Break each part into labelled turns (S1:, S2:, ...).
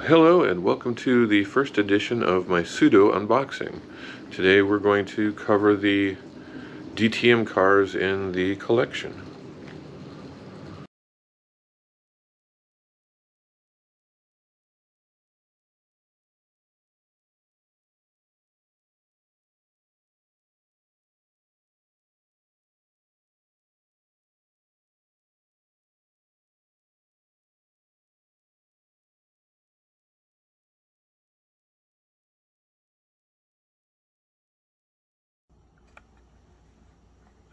S1: Hello and welcome to the first edition of my pseudo unboxing. Today we're going to cover the DTM cars in the collection.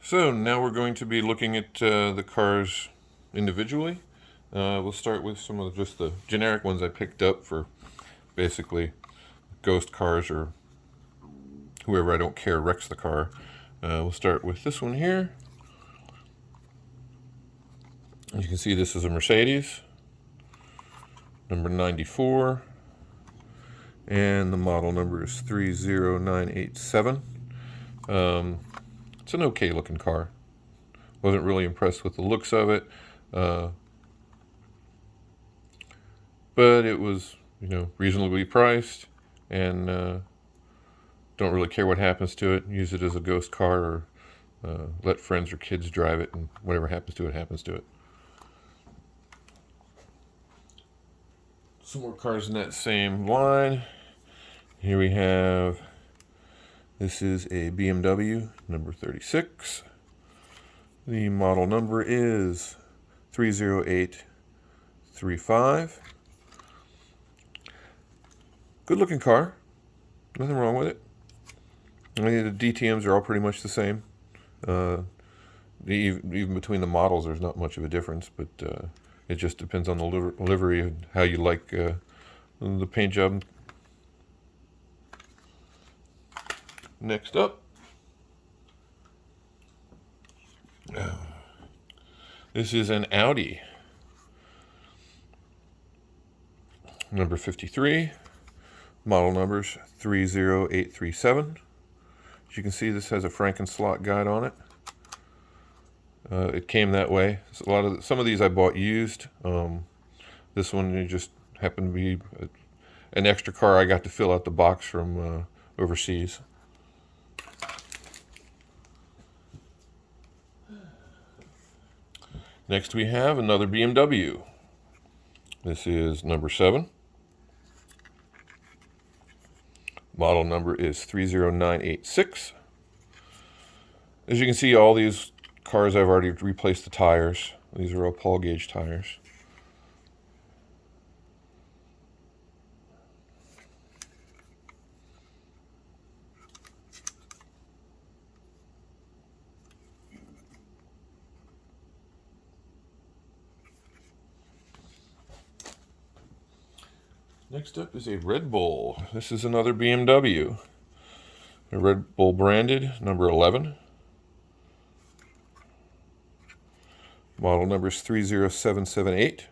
S1: So now we're going to be looking at the cars individually. We'll start with some of just the generic ones I picked up for basically ghost cars or whoever I don't care wrecks the car. We'll start with this one here. You can see this is a Mercedes, number 94, and the model number is 30987. It's an okay looking car. Wasn't really impressed with the looks of it, but it was, reasonably priced, and don't really care what happens to it. Use it as a ghost car, or let friends or kids drive it, and whatever happens to it, happens to it. Some more cars in that same line. Here we have, this is a BMW, number 36. The model number is 30835. Good looking car. Nothing wrong with it. I mean, the DTMs are all pretty much the same. Even between the models, there's not much of a difference, but it just depends on the livery and how you like the paint job. Next up, this is an Audi, number 53, model numbers 30837. As you can see, this has a Franken slot guide on it. It came that way. Some of these I bought used. This one just happened to be an extra car I got to fill out the box from overseas. Next we have another BMW. This is number 7. Model number is 30986. As you can see, all these cars I've already replaced the tires. These are all Paul gauge tires. Next up is a Red Bull. This is another BMW. A Red Bull branded, number 11. Model number is 30778.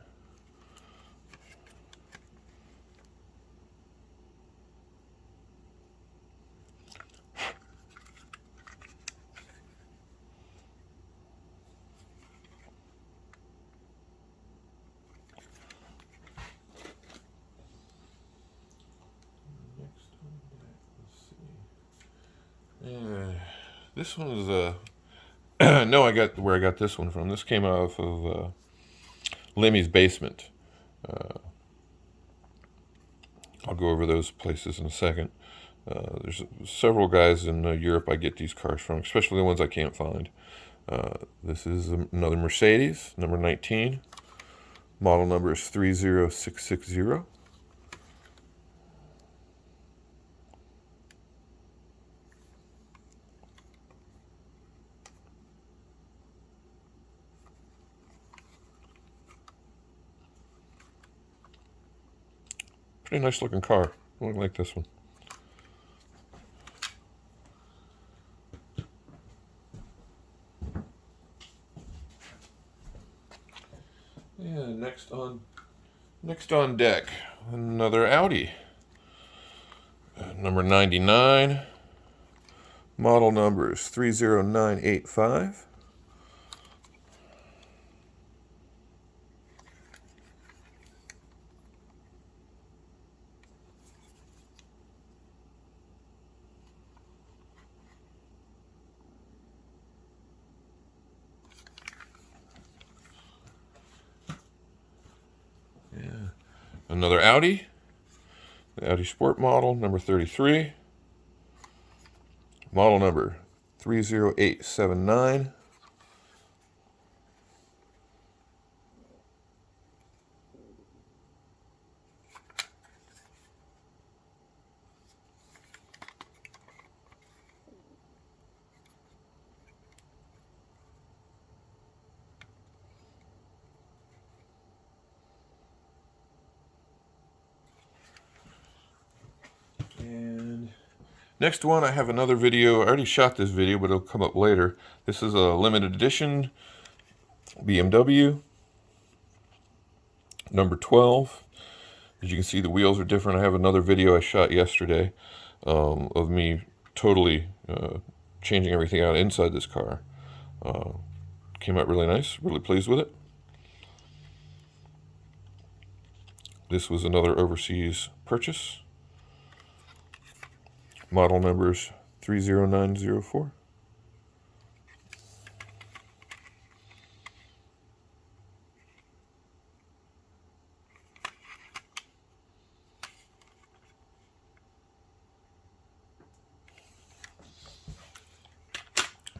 S1: This one is no, I got where I got this one from. This came off of Lemmy's basement. I'll go over those places in a second. There's several guys in Europe I get these cars from, especially the ones I can't find. This is another Mercedes, number 19. Model number is 30660. Pretty nice looking car. I like this one. Yeah, next on deck, another Audi. Number 99. Model number is 30985. Another Audi, the Audi Sport model, number 33. Model number 30879. And next one, I have another video. I already shot this video, but it'll come up later. This is a limited edition BMW, number 12. As you can see, the wheels are different. I have another video I shot yesterday of me totally changing everything out inside this car. Came out really nice, really pleased with it. This was another overseas purchase. Model numbers 30904.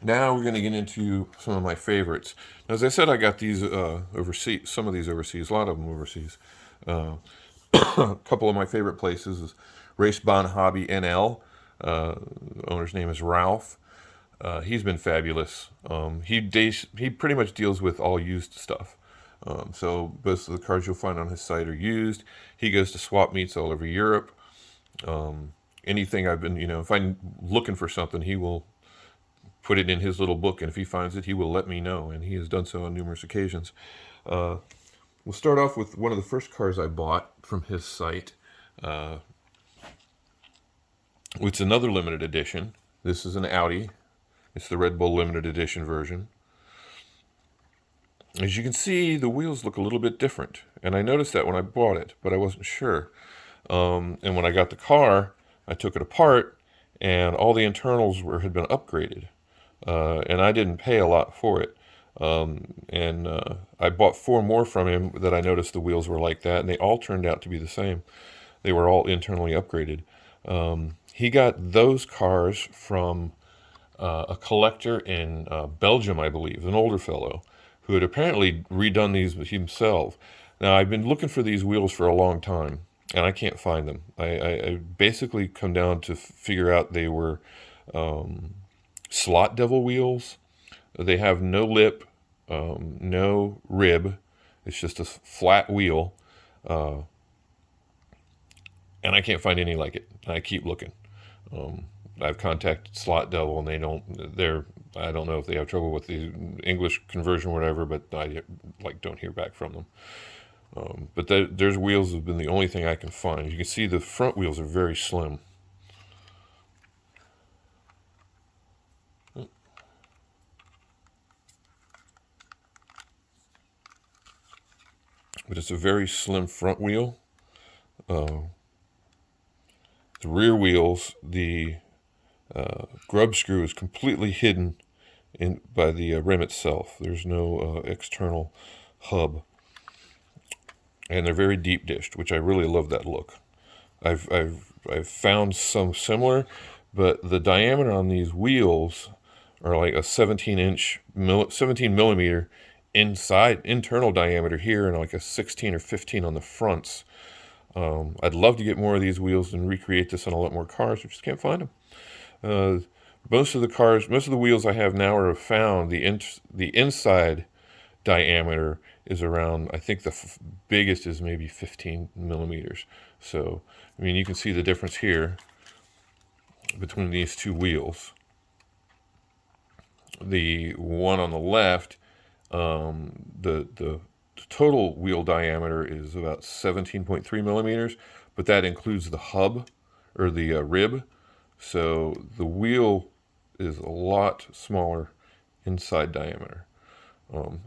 S1: Now we're going to get into some of my favorites. Now, as I said, I got these overseas, some of these overseas, a lot of them overseas. A couple of my favorite places is LEBHobbies NL. The owner's name is Ralph. He's been fabulous. He pretty much deals with all used stuff. So most of the cars you'll find on his site are used. He goes to swap meets all over Europe. Anything I've been, if I'm looking for something, he will put it in his little book, and if he finds it, he will let me know, and he has done so on numerous occasions. We'll start off with one of the first cars I bought from his site. It's another limited edition. This is an Audi. It's the Red Bull limited edition version. As you can see, the wheels look a little bit different, and I noticed that when I bought it, but I wasn't sure. And when I got the car, I took it apart, and all the internals had been upgraded. And I didn't pay a lot for it. I bought 4 more from him that I noticed the wheels were like that, and they all turned out to be the same. They were all internally upgraded. He got those cars from a collector in Belgium, I believe, an older fellow, who had apparently redone these himself. Now, I've been looking for these wheels for a long time, and I can't find them. I basically come down to figure out they were slot devil wheels. They have no lip, no rib. It's just a flat wheel, and I can't find any like it. I keep looking. I've contacted Slot Devil, and I don't know if they have trouble with the English conversion or whatever, but I don't hear back from them. But their wheels have been the only thing I can find. You can see the front wheels are very slim. But it's a very slim front wheel. The rear wheels, the grub screw is completely hidden by the rim itself. There's no external hub, and they're very deep dished, which I really love that look. I've found some similar, but the diameter on these wheels are like a 17 millimeter internal diameter here, and like a 16 or 15 on the fronts. I'd love to get more of these wheels and recreate this on a lot more cars. We just can't find them. Most of the wheels I have now are found. The inside diameter is around, I think the biggest is maybe 15 millimeters. So, I mean, you can see the difference here between these two wheels. The one on the left, the total wheel diameter is about 17.3 millimeters, but that includes the hub, or the rib. So the wheel is a lot smaller inside diameter.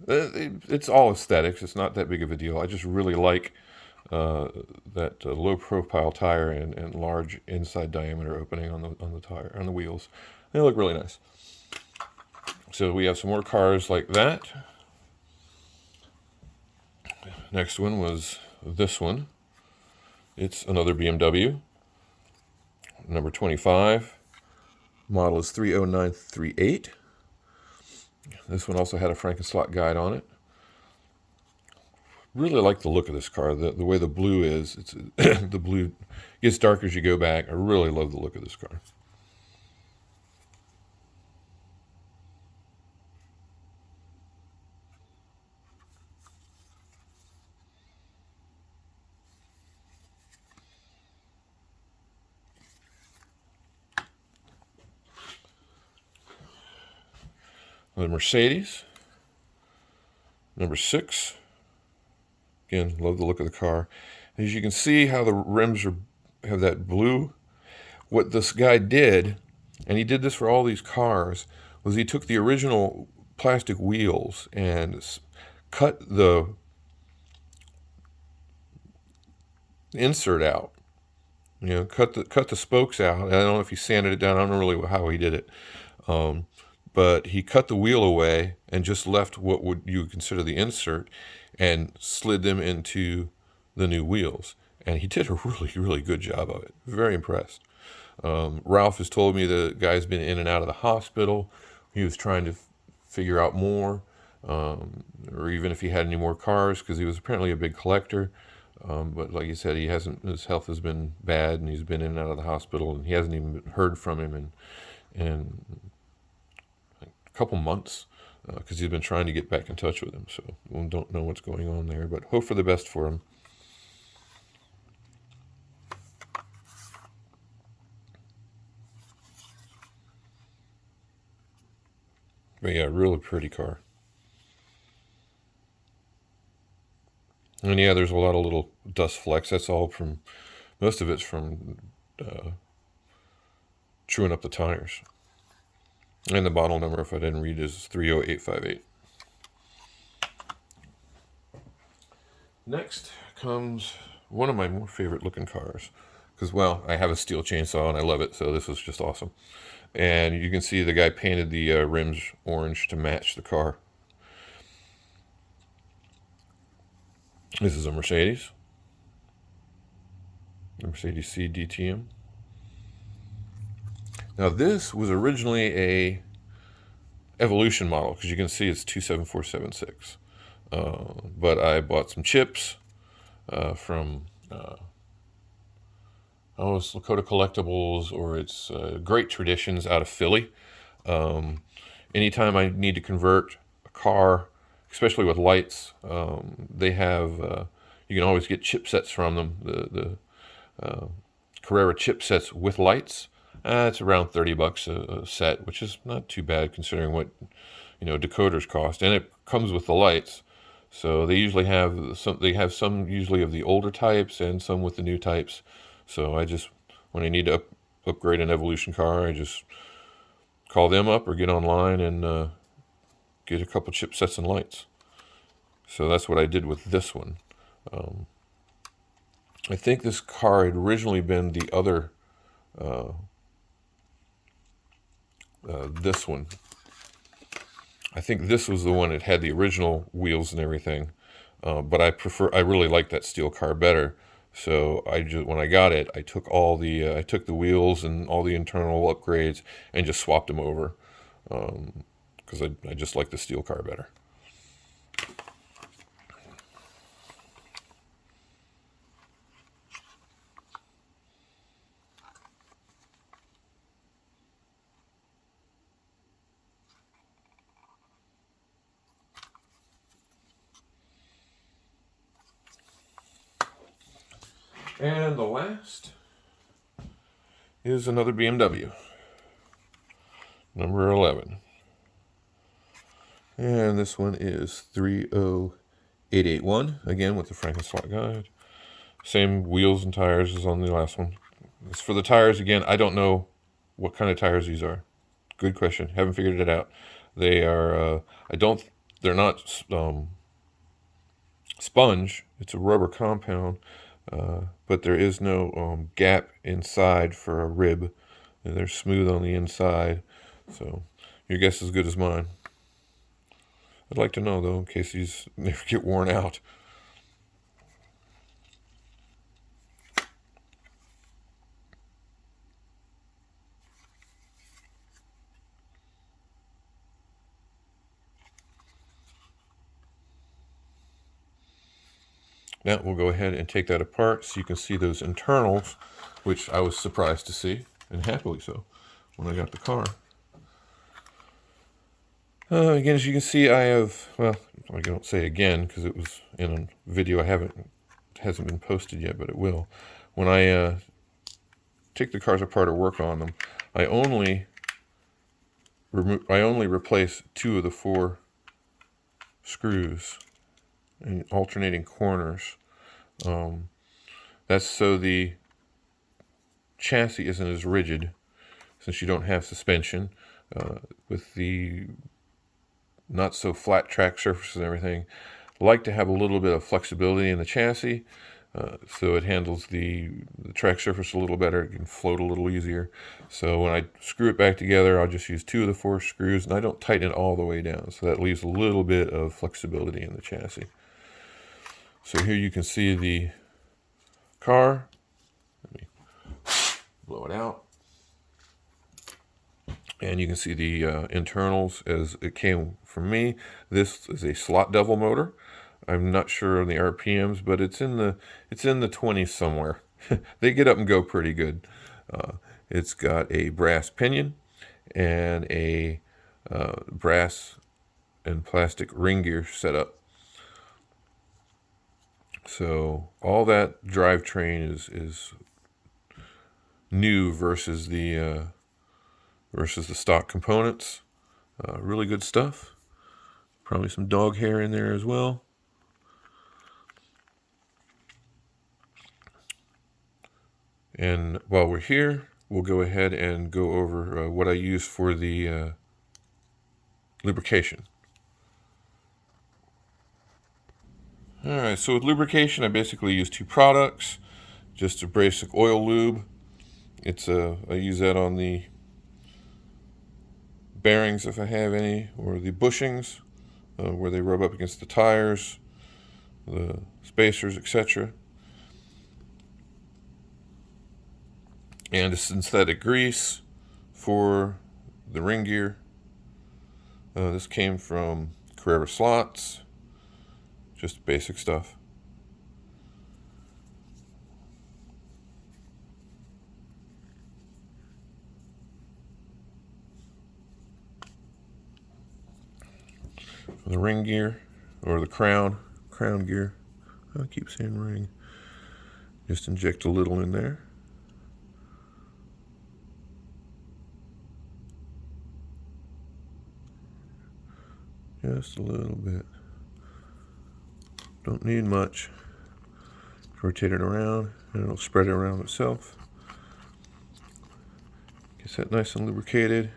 S1: It's all aesthetics. It's not that big of a deal. I just really like that low profile tire and large inside diameter opening on the tire, on the wheels. They look really nice. So we have some more cars like that. Next one was this one. It's another BMW, number 25. Model is 30938. This one also had a Frankenslot guide on it. Really like the look of this car. The way the blue is, it's the blue gets darker as you go back. I really love the look of this car. The Mercedes, number 6. Again, love the look of the car. As you can see how the rims have that blue. What this guy did, and he did this for all these cars, was he took the original plastic wheels and cut the insert out. You know, cut the spokes out. I don't know if he sanded it down. I don't know really how he did it. But he cut the wheel away and just left what would you consider the insert and slid them into the new wheels. And he did a really, really good job of it. Very impressed. Ralph has told me the guy's been in and out of the hospital. He was trying to figure out more, or even if he had any more cars, because he was apparently a big collector. But like he said, his health has been bad, and he's been in and out of the hospital, and he hasn't even heard from him in a couple months, because he's been trying to get back in touch with him. So we don't know what's going on there, but hope for the best for him. But yeah, really pretty car. And yeah, there's a lot of little dust flecks. That's all from, most of it's from chewing up the tires. And the model number, if I didn't read, is 30858. Next comes one of my more favorite looking cars. Because, well, I have a steel chainsaw and I love it, so this was just awesome. And you can see the guy painted the rims orange to match the car. This is a Mercedes. The Mercedes C DTM. Now this was originally a Evolution model, because you can see it's 27476. But I bought some chips from it's Lakota Collectibles, or it's Great Traditions out of Philly. Anytime I need to convert a car, especially with lights, they have, you can always get chipsets from them, the Carrera chipsets with lights. It's around $30 a set, which is not too bad considering what, decoders cost. And it comes with the lights. So they usually have some usually of the older types and some with the new types. So when I need to upgrade an Evolution car, I just call them up or get online and get a couple chipsets and lights. So that's what I did with this one. I think this car had originally been the other, this one. I think this was the one that had the original wheels and everything. But I really like that steel car better. So when I got it, I took I took the wheels and all the internal upgrades and just swapped them over. Because I just like the steel car better. And the last is another BMW, number 11. And this one is 30881, again with the Frankenslot guide. Same wheels and tires as on the last one. As for the tires, again, I don't know what kind of tires these are. Good question. Haven't figured it out. They are, they're not sponge. It's a rubber compound. But there is no gap inside for a rib. And they're smooth on the inside. So your guess is as good as mine. I'd like to know, though, in case these never get worn out. Now we'll go ahead and take that apart so you can see those internals, which I was surprised to see, and happily so, when I got the car. Again, as you can see, I have, well, I don't say again because it was in a video hasn't been posted yet, but it will. When I take the cars apart or work on them, I only replace 2 of the 4 screws in alternating corners. That's so the chassis isn't as rigid, since you don't have suspension. With the not so flat track surfaces and everything, I like to have a little bit of flexibility in the chassis, so it handles the track surface a little better. It can float a little easier. So when I screw it back together, I'll just use 2 of the 4 screws, and I don't tighten it all the way down, so that leaves a little bit of flexibility in the chassis. So here you can see the car. Let me blow it out. And you can see the internals as it came from me. This is a slot devil motor. I'm not sure on the RPMs, but it's in the 20s somewhere. They get up and go pretty good. It's got a brass pinion and a brass and plastic ring gear setup. So all that drivetrain is new versus the stock components. Really good stuff. Probably some dog hair in there as well. And while we're here, we'll go ahead and go over what I use for the lubrication. Alright, so with lubrication, I basically use 2 products. Just a basic oil lube. I use that on the bearings if I have any, or the bushings where they rub up against the tires, the spacers, etc. And a synthetic grease for the ring gear. This came from Carrera Slots. Just basic stuff. For the ring gear, or the crown gear. I keep saying ring. Just inject a little in there. Just a little bit. Don't need much. Rotate it around and it'll spread it around itself. Gets that nice and lubricated.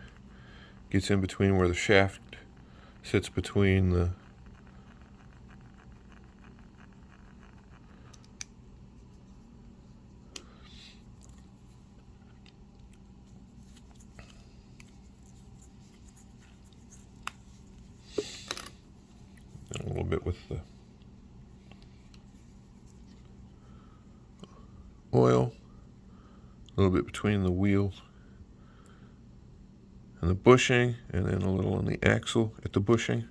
S1: Gets in between where the shaft sits between the and a little bit with the oil, a little bit between the wheel and the bushing, and then a little on the axle at the bushing.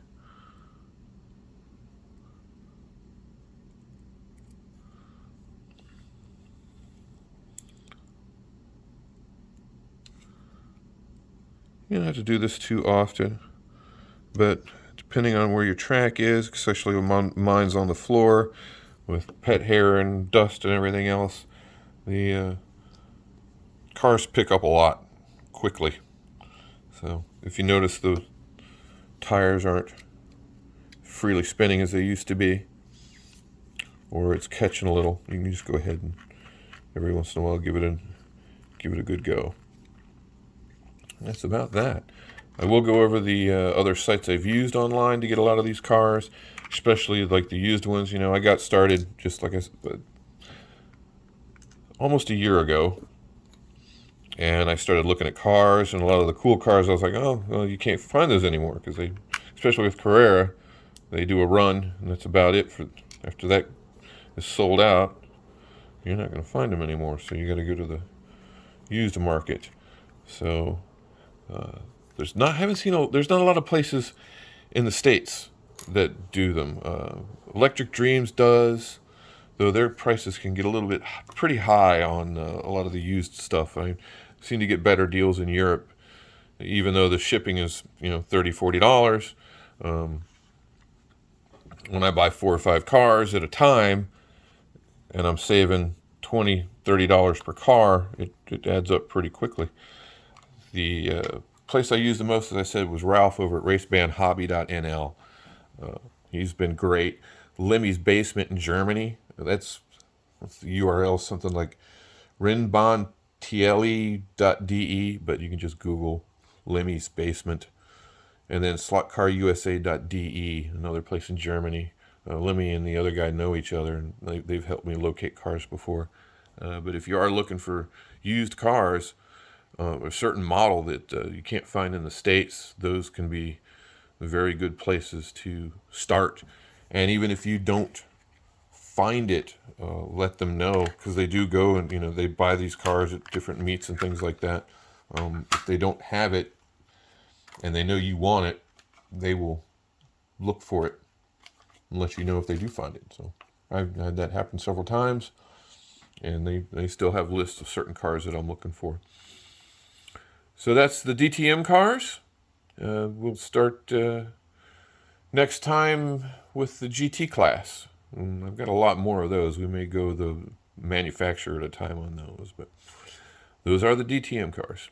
S1: You don't have to do this too often, but depending on where your track is, especially when mine's on the floor with pet hair and dust and everything else, the cars pick up a lot quickly. So if you notice the tires aren't freely spinning as they used to be, or it's catching a little, you can just go ahead and every once in a while give it a good go. And that's about that. I will go over the other sites I've used online to get a lot of these cars, especially like the used ones. You know, I got started just like I said, almost a year ago, and I started looking at cars, and a lot of the cool cars I was like, oh, well, you can't find those anymore, because they, especially with Carrera, they do a run and that's about it. After that is sold out, you're not going to find them anymore, so you got to go to the used market. So there's not a lot of places in the States that do them. Electric Dreams does. though their prices can get a little bit pretty high on a lot of the used stuff. I seem to get better deals in Europe, even though the shipping is, $30-$40. When I buy 4 or 5 cars at a time, and I'm saving $20-$30 per car, it adds up pretty quickly. The place I used the most, as I said, was Ralph over at LEBHobbies.nl. He's been great. Lemmy's basement in Germany. What's the URL? Something like rinbontielli.de, but you can just Google Lemmy's basement. And then slotcarusa.de, another place in Germany. Lemmy and the other guy know each other, and they've helped me locate cars before. But if you are looking for used cars, a certain model that you can't find in the States, those can be very good places to start. And even if you don't find it, let them know, because they do go and they buy these cars at different meets and things like that. If they don't have it and they know you want it, they will look for it and let you know if they do find it. So I've had that happen several times, and they still have lists of certain cars that I'm looking for. So that's the DTM cars. We'll start next time with the GT class. I've got a lot more of those. We may go the manufacturer at a time on those, but those are the DTM cars.